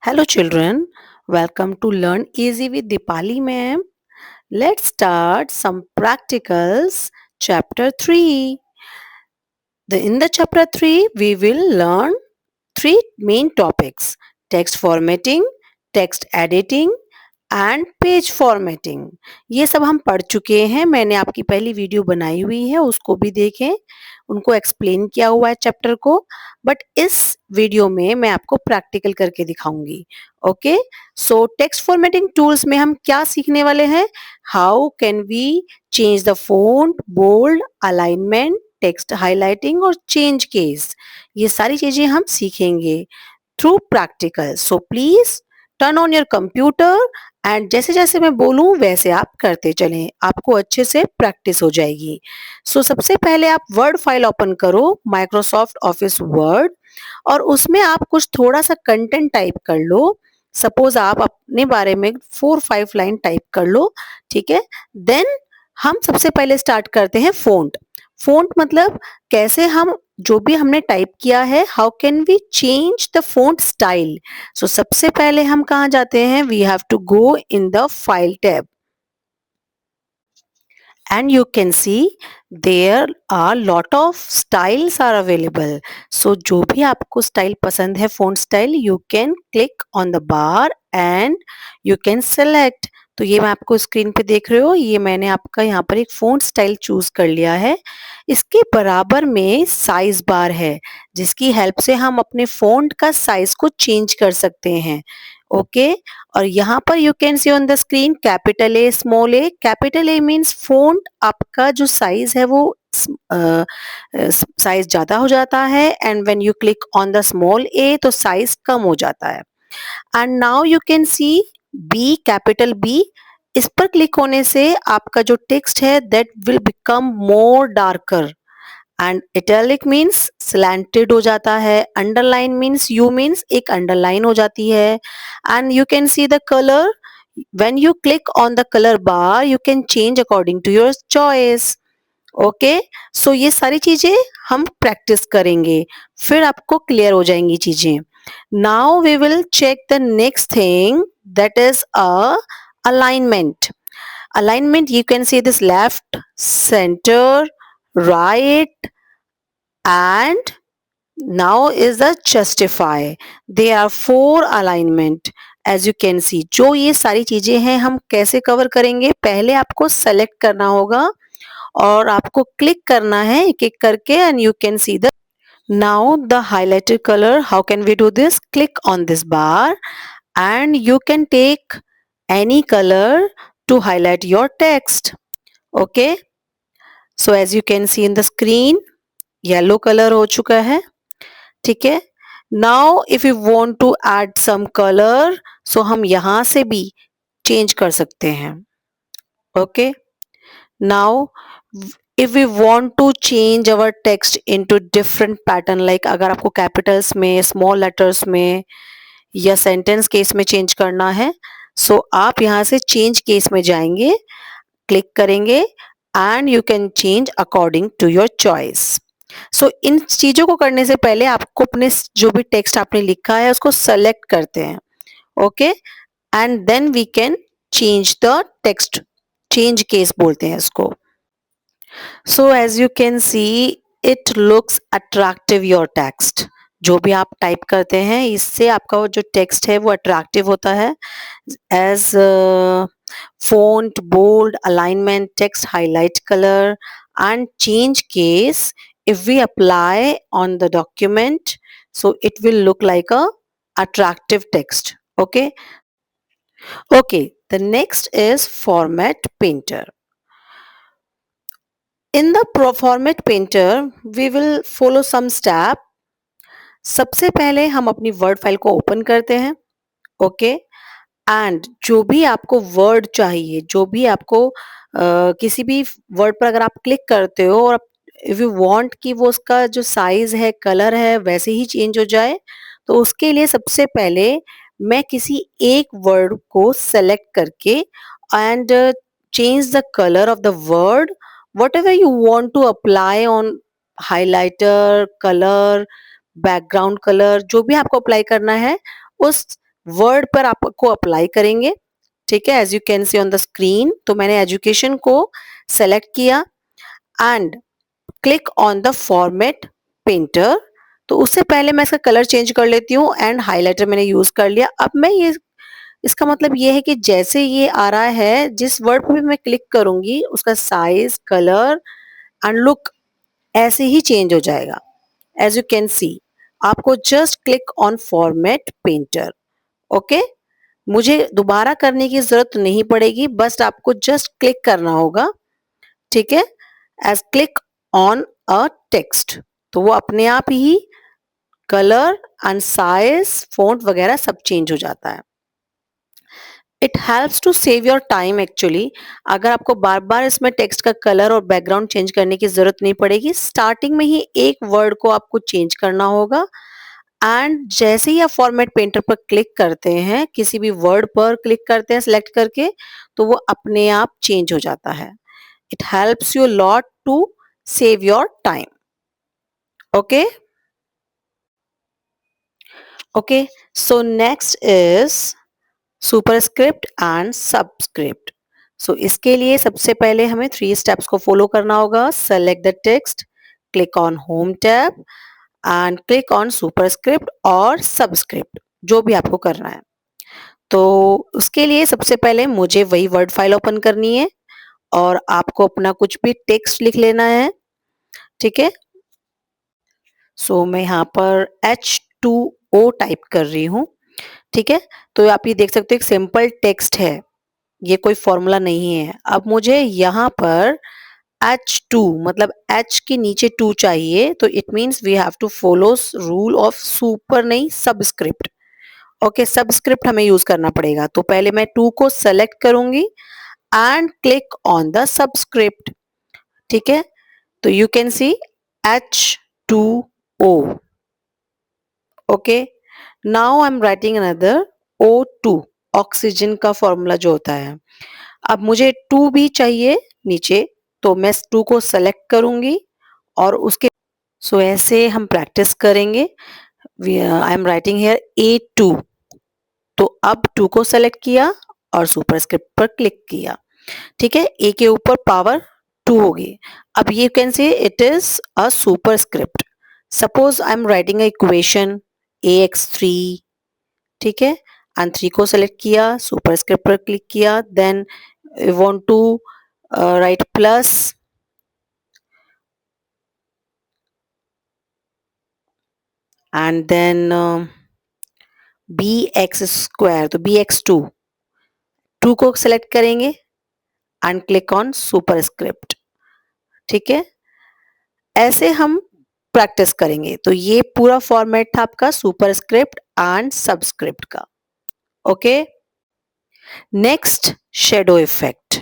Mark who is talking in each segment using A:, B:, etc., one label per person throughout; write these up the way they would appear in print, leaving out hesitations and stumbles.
A: Hello children, welcome to Learn Easy with Dipali ma'am. Let's start some practicals. Chapter 3. In the chapter 3 we will learn three main topics: text formatting, text editing and page formatting. ये सब हम पढ़ चुके हैं। मैंने आपकी पहली video बनाई हुई है, उसको भी देखें। उनको एक्सप्लेन किया हुआ है चैप्टर को। बट इस वीडियो में मैं आपको प्रैक्टिकल करके दिखाऊंगी। Okay, so text formatting tools में हम क्या सीखने वाले हैं? How can we change the font, bold, alignment, text highlighting और चेंज केस। ये सारी चीजें हम सीखेंगे through practical. So please turn on your computer and जैसे जैसे मैं बोलूं वैसे आप करते चलें, आपको अच्छे से प्रैक्टिस हो जाएगी। सो सबसे पहले आप वर्ड फाइल ओपन करो, माइक्रोसॉफ्ट ऑफिस वर्ड, और उसमें आप कुछ थोड़ा सा कंटेंट टाइप कर लो। सपोज आप अपने बारे में 4-5 लाइन टाइप कर लो, ठीक है। देन हम सबसे पहले स्टार्ट करते हैं फ़ॉन्ट। फ़ॉन्ट मतलब कैसे हम जो भी हमने टाइप किया है, how can we change the font style. So सबसे पहले हम कहाँ जाते हैं? We have to go in the file tab and you can see there are lot of styles are available. So जो भी आपको स्टाइल पसंद है, font style, you can click on the bar and you can select. तो ये मैं आपको screen पे देख रहे हो, ये मैंने आपका यहाँ पर एक फ़ॉन्ट स्टाइल चूज कर लिया है। इसके बराबर में साइज बार है, जिसकी हेल्प से हम अपने फ़ॉन्ट का साइज को चेंज कर सकते हैं। ओके, और यहाँ पर you can see on the screen capital A, small A. Capital A means font आपका जो साइज है वो साइज ज़्यादा हो जाता है, and when you click on the small a तो साइज कम हो जाता है। And now you can see B, capital B. इस पर क्लिक होने से आपका जो टेक्स्ट है that will become more darker, and italic means slanted हो जाता है। अंडरलाइन मीन्स यू मीन्स एक अंडरलाइन हो जाती है। And you can see the colour, when you click on the colour bar you can change according to your choice. Okay, so ये सारी चीजें हम प्रैक्टिस करेंगे, फिर आपको क्लियर हो जाएंगी चीजें। Now we will check the next thing, that is alignment. Alignment, you can see this left, center, right, and now is the justify. There are 4 alignment. As you can see, जो ये सारी चीजें हैं हम कैसे कवर करेंगे? पहले आपको सेलेक्ट करना होगा और आपको क्लिक करना है एक एक करके, and you can see the now the highlighted color. How can we do this? Click on this bar and you can take any color to highlight your text. Okay, so as you can see in the screen, yellow color हो चुका है, ठीक है। Now if you want to add some colour, so हम यहाँ से भी change कर सकते हैं। Okay, now if we want to change our text into different pattern, like अगर आपको कैपिटल्स में, स्मॉल लेटर्स में या सेंटेंस केस में चेंज करना है, सो आप यहाँ से चेंज केस में जाएंगे, क्लिक करेंगे and you can change according to your choice. So इन चीजों को करने से पहले आपको अपने जो भी टेक्स्ट आपने लिखा है उसको सेलेक्ट करते हैं। Okay, and then we can change the text, change case बोलते हैं इसको। So as you can see it looks attractive your text. जो भी आप टाइप करते हैं इससे आपका जो टेक्स्ट है वो अट्रैक्टिव होता है। As font, bold, alignment, text highlight color, and change case, if we apply on the document, so it will look like a attractive text. Okay, the next is format painter. In the format painter we will follow some step. सबसे पहले हम अपनी word file को open करते हैं। Okay, and जो भी आपको वर्ड चाहिए, जो भी आपको किसी भी वर्ड पर अगर आप क्लिक करते हो और इफ यू वांट कि वो उसका जो साइज है, कलर है वैसे ही चेंज हो जाए, तो उसके लिए सबसे पहले मैं किसी एक वर्ड को सेलेक्ट करके and change the colour of the word, whatever you want to apply on highlighter, colour, background colour, जो भी आपको अप्लाई करना है उस वर्ड पर आपको अप्लाई करेंगे, ठीक है, as you can see on the screen. तो मैंने एजुकेशन को सेलेक्ट किया and click on the format painter. तो उससे पहले मैं इसका कलर चेंज कर लेती हूँ एंड हाइलाइटर मैंने यूज कर लिया। अब मैं ये, इसका मतलब ये है कि जैसे ये आ रहा है, जिस वर्ड पे भी मैं क्लिक करूंगी उसका साइज, कलर एंड लुक ऐसे ही चेंज हो जाएगा। एज यू कैन सी, आपको just click on format painter. Okay, मुझे दोबारा करने की जरूरत नहीं पड़ेगी, बस आपको जस्ट क्लिक करना होगा, ठीक है, as click on a text. तो वो अपने आप ही कलर एंड साइज, फॉन्ट वगैरह सब चेंज हो जाता है। It helps to save your time actually. अगर आपको बार बार इसमें टेक्स्ट का कलर और बैकग्राउंड चेंज करने की जरूरत नहीं पड़ेगी, स्टार्टिंग में ही एक वर्ड को आपको चेंज करना होगा एंड जैसे ही आप फॉर्मेट पेंटर पर क्लिक करते हैं, किसी भी वर्ड पर क्लिक करते हैं सिलेक्ट करके, तो वो अपने आप चेंज हो जाता है। It helps you lot to save your time. Okay, okay, so next is superscript and subscript. So इसके लिए सबसे पहले हमें 3 स्टेप्स को फॉलो करना होगा। Select the text, click on home tab and click on superscript और सबस्क्रिप्ट, जो भी आपको करना है। तो उसके लिए सबसे पहले मुझे वही वर्ड फाइल ओपन करनी है और आपको अपना कुछ भी टेक्स्ट लिख लेना है, ठीक है। सो मैं यहाँ पर H2O टाइप कर रही हूँ, ठीक है। तो आप ये देख सकते हो एक सिंपल टेक्स्ट है, ये कोई फॉर्मूला नहीं है। अब मुझे यहाँ पर H2 मतलब H के नीचे 2 चाहिए, तो it means we have to follow rule of super नहीं सबस्क्रिप्ट। ओके, सबस्क्रिप्ट हमें यूज करना पड़ेगा। तो पहले मैं 2 को सेलेक्ट करूंगी and click on the subscript, ठीक है। तो you can see H2O। Okay, now I am writing another O2, oxygen का फॉर्मूला जो होता है। अब मुझे 2 भी चाहिए नीचे, तो मैं 2 को सेलेक्ट करूंगी और उसके सो ऐसे हम प्रैक्टिस करेंगे। आई एम राइटिंग हियर A2। तो अब 2 को सेलेक्ट किया और सुपरस्क्रिप्ट पर क्लिक किया, ठीक है। ए के ऊपर पावर 2 होगी। अब ये can say it is a superscript. Suppose I am writing equation AX3, ठीक है, एंड 3 को सेलेक्ट किया, सुपरस्क्रिप्ट पर क्लिक किया, then we want to write plus and then BX square, तो BX2, 2 को सेलेक्ट करेंगे एंड क्लिक ऑन सुपरस्क्रिप्ट, ठीक है। ऐसे हम प्रैक्टिस करेंगे। तो ये पूरा फॉर्मेट था आपका सुपरस्क्रिप्ट एंड सबस्क्रिप्ट का। Okay, next shadow effect.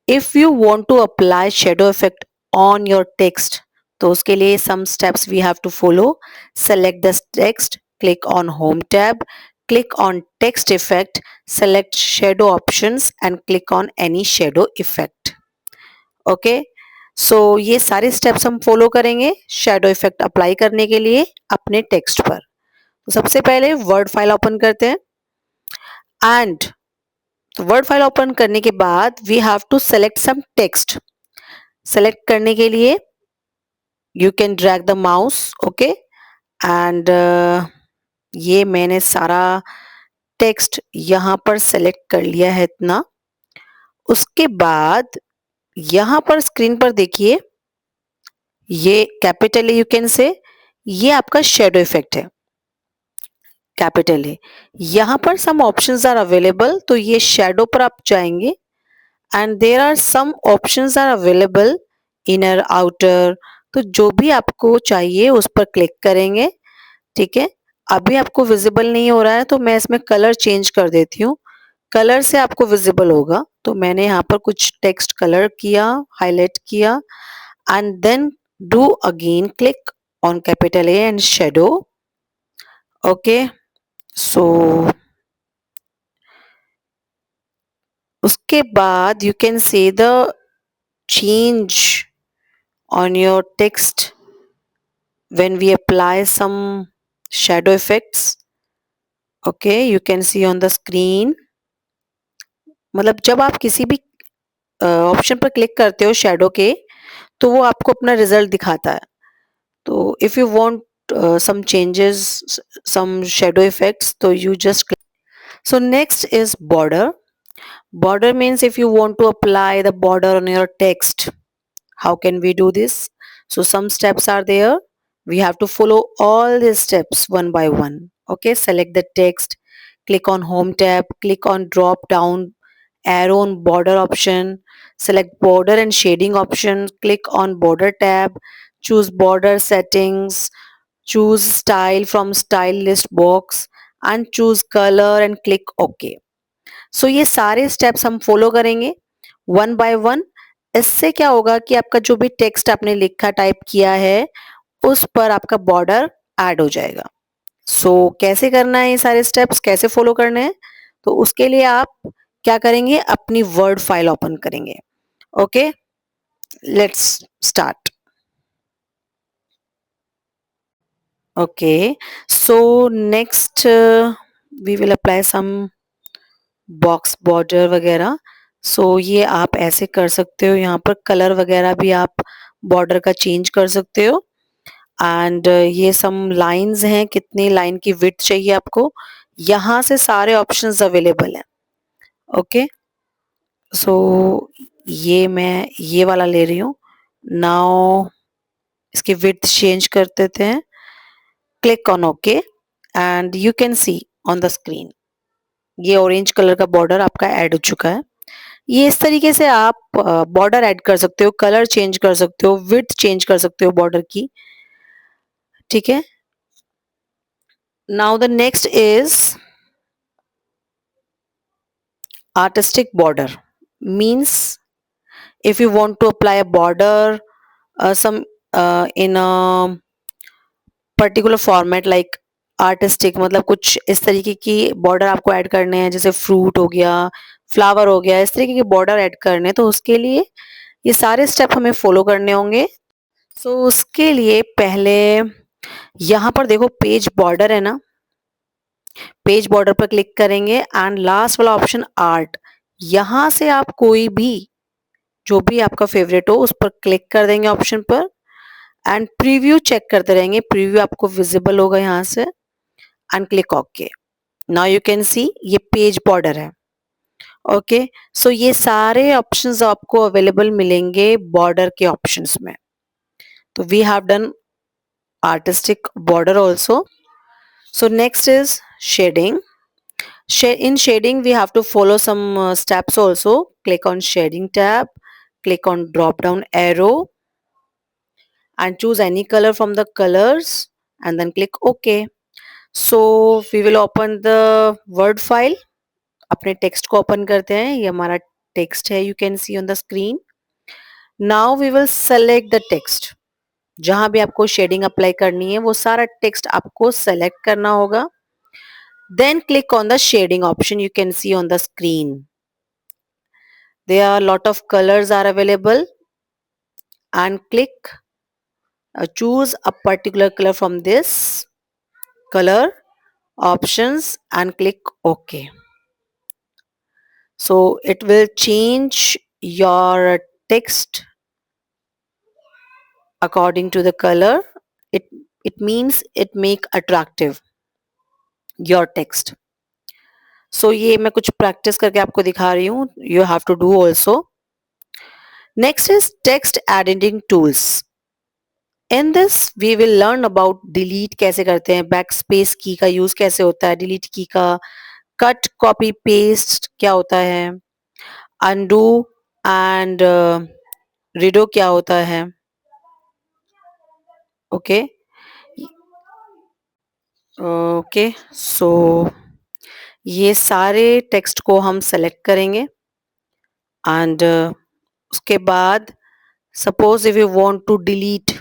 A: If you want to apply shadow effect on your text, तो उसके लिए some steps we have to follow. Select the text, click on home tab, click on text effect, select shadow options and click on any shadow effect. Okay, so ये सारे steps हम follow करेंगे shadow effect apply करने के लिए अपने text पर। तो सबसे पहले वर्ड फाइल ओपन करते हैं एंड वर्ड फाइल ओपन करने के बाद we have to select some text. Select करने के लिए you can drag the mouse, okay, and ये मैंने सारा टेक्स्ट यहाँ पर सेलेक्ट कर लिया है इतना। उसके बाद यहाँ पर स्क्रीन पर देखिए, ये कैपिटल है, यू कैन से ये आपका शेडो इफेक्ट है, कैपिटल है। यहाँ पर सम ऑप्शंस आर अवेलेबल, तो ये शेडो पर आप जाएंगे and there are some options are available, inner outer. तो जो भी आपको चाहिए उस पर क्लिक करेंगे, ठीक है। अभी आपको विजिबल नहीं हो रहा है, तो मैं इसमें कलर चेंज कर देती हूँ, कलर से आपको विजिबल होगा। तो मैंने यहाँ पर कुछ टेक्स्ट कलर किया, हाईलाइट किया and then do again click on capital A and shadow. Okay, so उसके बाद you can see the change on your text when we apply some shadow effects. Okay, you can see on the screen. मतलब जब आप किसी भी option पर click करते हो शैडो के, तो वो आपको अपना रिजल्ट दिखाता है। तो if you want some changes, some shadow effects, so you just click. So next is border. Border means if you want to apply the border on your text, how can we do this? So some steps are there. We have to follow all these steps one by one. Okay, select the text, click on home tab, click on drop down arrow on border option, select border and shading option, click on border tab, choose border settings, choose style from style list box and choose color and click OK. So ये सारे steps हम follow करेंगे one by one. इससे क्या होगा कि आपका जो भी टेक्स्ट आपने लिखा टाइप किया है उस पर आपका बॉर्डर ऐड हो जाएगा। सो कैसे करना है, ये सारे स्टेप्स कैसे फॉलो करने हैं, तो उसके लिए आप क्या करेंगे, अपनी वर्ड फाइल ओपन करेंगे। Okay, let's start. Okay, so next we will apply some box border वगैरह। सो ये आप ऐसे कर सकते हो, यहाँ पर कलर वगैरह भी आप बॉर्डर का चेंज कर सकते हो। एंड ये सम लाइंस हैं, कितनी लाइन की विड्थ चाहिए आपको, यहाँ से सारे ऑप्शंस अवेलेबल हैं। ओके, सो ये मैं ये वाला ले रही हूँ। नाउ इसकी विड्थ चेंज कर देते हैं। Click on okay and you can see on the screen ये ऑरेंज कलर का बॉर्डर आपका ऐड हो चुका है। ये इस तरीके से आप बॉर्डर ऐड कर सकते हो, कलर चेंज कर सकते हो, विड्थ चेंज कर सकते हो बॉर्डर की। ठीक है, now the next is artistic border. Means if you want to apply a border some in a particular format like artistic, मतलब कुछ इस तरीके की बॉर्डर आपको ऐड करने हैं, जैसे फ्रूट हो गया, फ्लावर हो गया, इस तरीके के बॉर्डर ऐड करने हैं, तो उसके लिए ये सारे स्टेप हमें फॉलो करने होंगे। सो उसके लिए पहले यहाँ पर देखो पेज बॉर्डर है ना, पेज बॉर्डर पर क्लिक करेंगे एंड लास्ट वाला ऑप्शन आर्ट, यहाँ से आप कोई भी जो भी आपका फेवरेट हो उस पर क्लिक कर देंगे ऑप्शन पर एंड प्रीव्यू चेक करते रहेंगे। प्रीव्यू आपको विजिबल होगा यहाँ से and click okay. Now you can सी ये पेज बॉर्डर है। ओके, सो ये सारे ऑप्शंस आपको अवेलेबल मिलेंगे बॉर्डर के ऑप्शंस में। तो we have done artistic border also. So next is shading. In shading we have to follow some steps also. Click on shading tab, click on drop down arrow and choose any color from the colors and then click OK. So we will open the word file. अपने text को open करते हैं, ये हमारा text है, you can see on the screen. Now we will select the text. जहां भी आपको शेडिंग अप्लाई करनी है वो सारा टेक्स्ट आपको सेलेक्ट करना होगा। Then click on the shading option you can see on the screen. There are a lot of colors are available and click choose a particular color from this color options and click OK. So it will change your text according to the color. It means it make attractive your text. So ये मैं कुछ practice करके आपको दिखा रही हूँ, you have to do also. Next is text editing tools. In this we will learn about delete कैसे करते हैं, backspace की का यूज कैसे होता है, delete की का, cut copy paste क्या होता है, undo and redo क्या होता है। ओके ओके, सो ये सारे टेक्स्ट को हम सेलेक्ट करेंगे एंड उसके बाद suppose if you want to delete,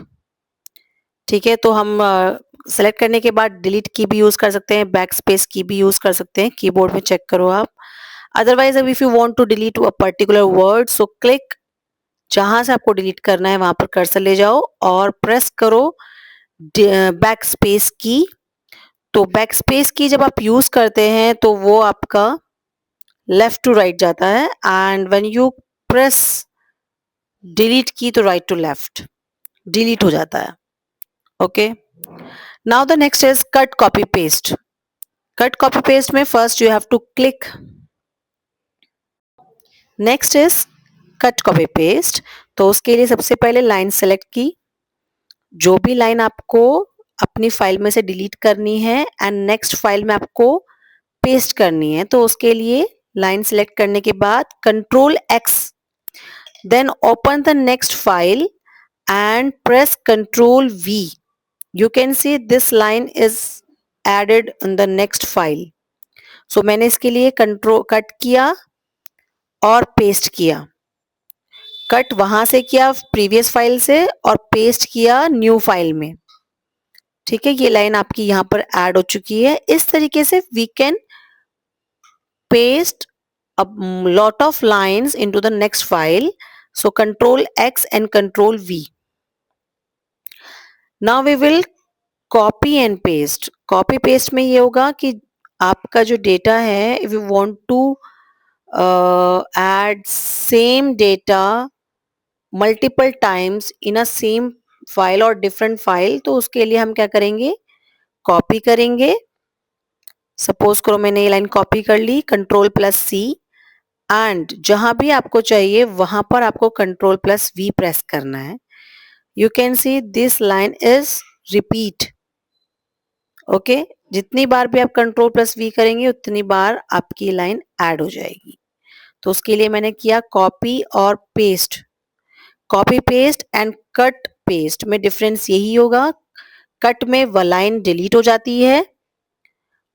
A: ठीक है, तो हम सेलेक्ट करने के बाद डिलीट की भी यूज कर सकते हैं, बैक स्पेस की भी यूज कर सकते हैं, कीबोर्ड में चेक करो आप। Otherwise if you want to delete a particular word, so click जहां से आपको डिलीट करना है वहां पर कर्सर ले जाओ और प्रेस करो बैक स्पेस की, तो बैक स्पेस की जब आप यूज करते हैं तो वो आपका लेफ्ट टू राइट जाता है, and when you press delete key तो राइट टू लेफ्ट डिलीट हो जाता है. Okay. Now the next is cut copy paste. Cut copy paste में first you have to click. Next is cut copy paste. तो उसके लिए सबसे पहले लाइन सेलेक्ट की, जो भी लाइन आपको अपनी फाइल में से डिलीट करनी है एंड नेक्स्ट फाइल में आपको पेस्ट करनी है, तो उसके लिए लाइन सेलेक्ट करने के बाद control X, then open the next file and press Ctrl V. You can see this line is added in the next file. So मैंने इसके लिए कंट्रोल कट किया और पेस्ट किया. कट वहां से किया प्रीवियस फाइल से और पेस्ट किया न्यू फाइल में. ठीक है, ये लाइन आपकी यहाँ पर ऐड हो चुकी है. इस तरीके से we can paste a lot of lines into the next file. So Control X and Control V. Now we will copy and paste. Copy paste में ये होगा कि आपका जो डेटा है, if you want to add same data multiple times in a same file और different file, तो उसके लिए हम क्या करेंगे, कॉपी करेंगे. सपोज करो मैंने ये लाइन कॉपी कर ली, कंट्रोल प्लस सी, एंड जहां भी आपको चाहिए वहां पर आपको कंट्रोल प्लस वी प्रेस करना है. You can see this line is repeat. Okay. जितनी बार भी आप कंट्रोल प्लस वी करेंगे उतनी बार आपकी लाइन ऐड हो जाएगी. तो उसके लिए मैंने किया कॉपी और paste. Copy paste and cut paste में डिफरेंस यही होगा, कट में वह लाइन डिलीट हो जाती है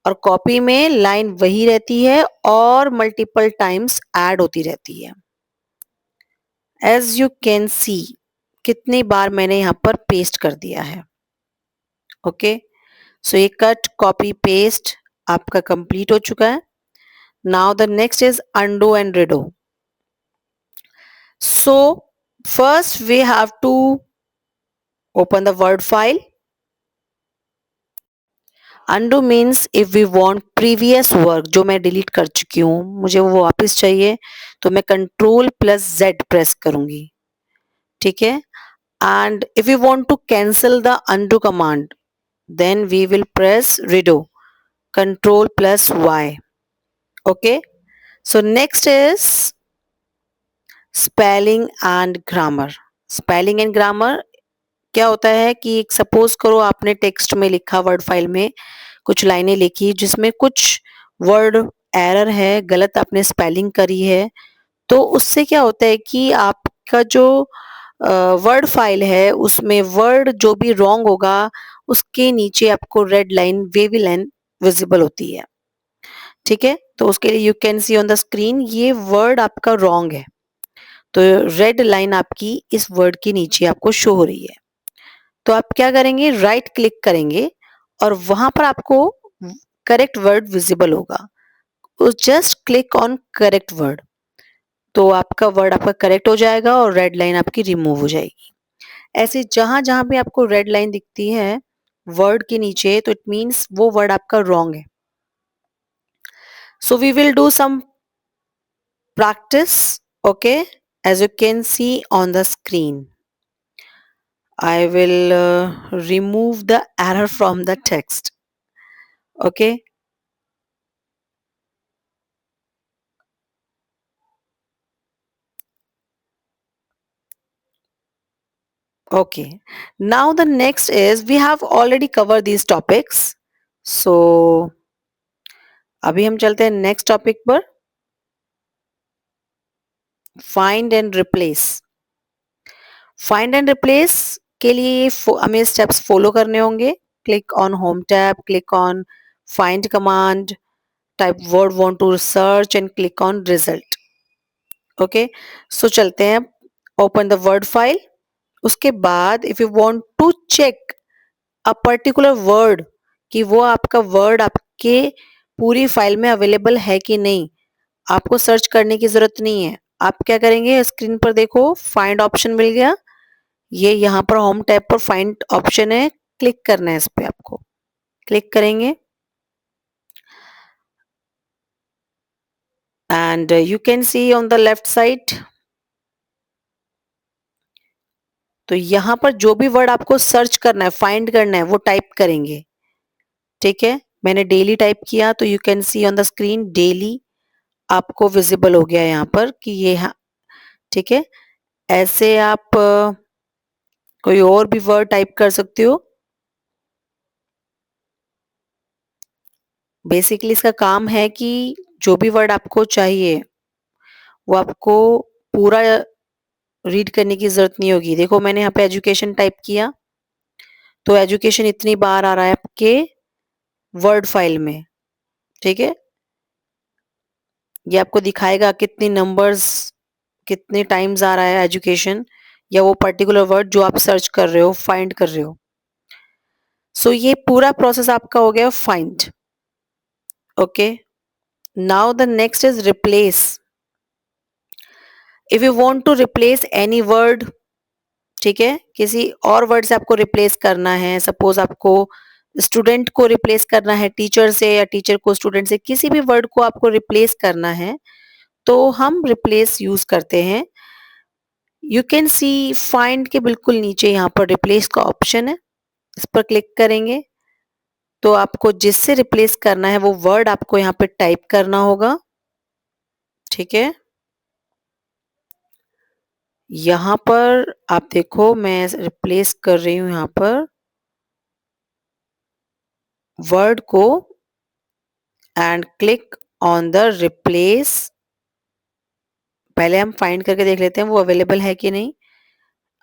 A: और कॉपी में लाइन वही रहती है और मल्टीपल टाइम्स ऐड होती रहती है. एज यू कैन सी कितनी बार मैंने यहाँ पर पेस्ट कर दिया है. ओके. सो ये कट कॉपी पेस्ट आपका कंप्लीट हो चुका है. Now the next is undo and redo. So first we have to open the word file. undo means if we want previous work जो मैं डिलीट कर चुकी हूँ, मुझे वो वापस चाहिए, तो मैं कंट्रोल प्लस Z प्रेस करूंगी. ठीक है. And if we want to cancel the undo command, then we will press redo, control plus Y. Okay. So next is spelling and grammar. Spelling and grammar क्या होता है कि suppose करो आपने text में लिखा, वर्ड फाइल में कुछ लाइनें लिखी जिसमें कुछ वर्ड एरर है, गलत आपने स्पेलिंग करी है, तो उससे क्या होता है कि आपका जो वर्ड फाइल है उसमें वर्ड जो भी रॉन्ग होगा उसके नीचे आपको red line, wavy line visible होती है. ठीक है. तो उसके लिए you can see on the screen ये वर्ड आपका रॉन्ग है, तो रेड लाइन आपकी इस वर्ड के नीचे आपको शो हो रही है. तो आप क्या करेंगे, राइट क्लिक करेंगे और वहां पर आपको करेक्ट वर्ड विजिबल होगा. Just click on correct word, तो आपका वर्ड आपका करेक्ट हो जाएगा और रेड लाइन आपकी रिमूव हो जाएगी. ऐसे जहां जहां भी आपको रेड लाइन दिखती है वर्ड के नीचे, तो इट मीन्स वो वर्ड आपका रॉन्ग है. So we will do some practice. Okay. as you can see on the screen, I will remove the error from the text. Okay. Okay. Now the next is we have already covered these topics. So अभी हम चलते हैं next topic पर, find and replace. Find and replace के लिए हमें steps follow करने होंगे. Click on home tab, click on find command, type word want to search and click on result. Okay. So चलते हैं, ओपन द वर्ड फाइल. उसके बाद if you want to check a particular word कि वो आपका word आपके पूरी file में अवेलेबल है कि नहीं, आपको सर्च करने की जरूरत नहीं है. आप क्या करेंगे, स्क्रीन पर देखो फाइंड ऑप्शन मिल गया, ये यहाँ पर होम टैब पर फाइंड ऑप्शन है, क्लिक करना है इस पे. आपको क्लिक करेंगे and you can see on the left side. तो यहाँ पर जो भी वर्ड आपको सर्च करना है, फाइंड करना है, वो टाइप करेंगे, ठीक है। मैंने डेली टाइप किया तो you can see on the screen daily आपको विजिबल हो गया यहाँ पर कि ये, हाँ, ठीक है। ऐसे आप कोई और भी वर्ड टाइप कर सकते हो। बेसिकली इसका काम है कि जो भी वर्ड आपको चाहिए वो आपको पूरा रीड करने की जरूरत नहीं होगी। देखो मैंने यहाँ पे एजुकेशन टाइप किया तो एजुकेशन इतनी बार आ रहा है आपके वर्ड फाइल में, ठीक है। ये आपको दिखाएगा कितनी नंबर्स, कितने टाइम्स आ रहा है एजुकेशन या वो पर्टिकुलर वर्ड जो आप सर्च कर रहे हो, फाइंड कर रहे हो। सो ये पूरा प्रोसेस आपका हो गया find. Okay, now the next is replace. If you want to replace any word, ठीक है, किसी और वर्ड से आपको रिप्लेस करना है, सपोज आपको स्टूडेंट को रिप्लेस करना है टीचर से या टीचर को स्टूडेंट से, किसी भी वर्ड को आपको रिप्लेस करना है तो हम रिप्लेस यूज करते हैं। यू कैन सी फाइंड के बिल्कुल नीचे यहाँ पर रिप्लेस का ऑप्शन है, इस पर क्लिक करेंगे तो आपको जिससे रिप्लेस करना है वो वर्ड आपको यहाँ पे टाइप करना होगा, ठीक है। यहाँ पर आप देखो मैं रिप्लेस कर रही हूँ यहाँ पर वर्ड को and click on the replace. पहले हम फाइंड करके देख लेते हैं वो अवेलेबल है कि नहीं।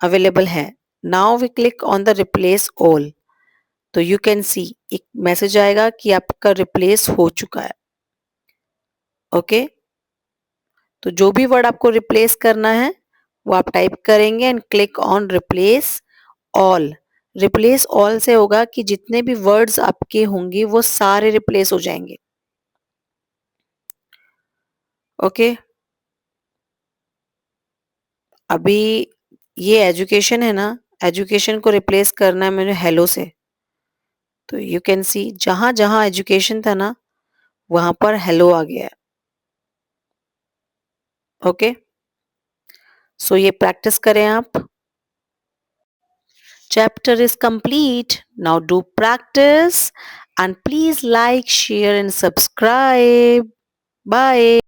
A: अवेलेबल है। Now we click on the replace all तो यू कैन सी एक मैसेज आएगा कि आपका रिप्लेस हो चुका है। ओके, तो जो भी वर्ड आपको रिप्लेस करना है वो आप टाइप करेंगे and click on replace all. Replace all से होगा कि जितने भी वर्ड्स आपके होंगे वो सारे रिप्लेस हो जाएंगे। ओके, अभी ये एजुकेशन है ना, एजुकेशन को रिप्लेस करना है मैंने हेलो से, तो यू कैन सी जहां जहां एजुकेशन था ना वहां पर हेलो आ गया है। ओके, सो ये प्रैक्टिस करें आप। Chapter is complete. Now do practice and please like, share and subscribe. Bye.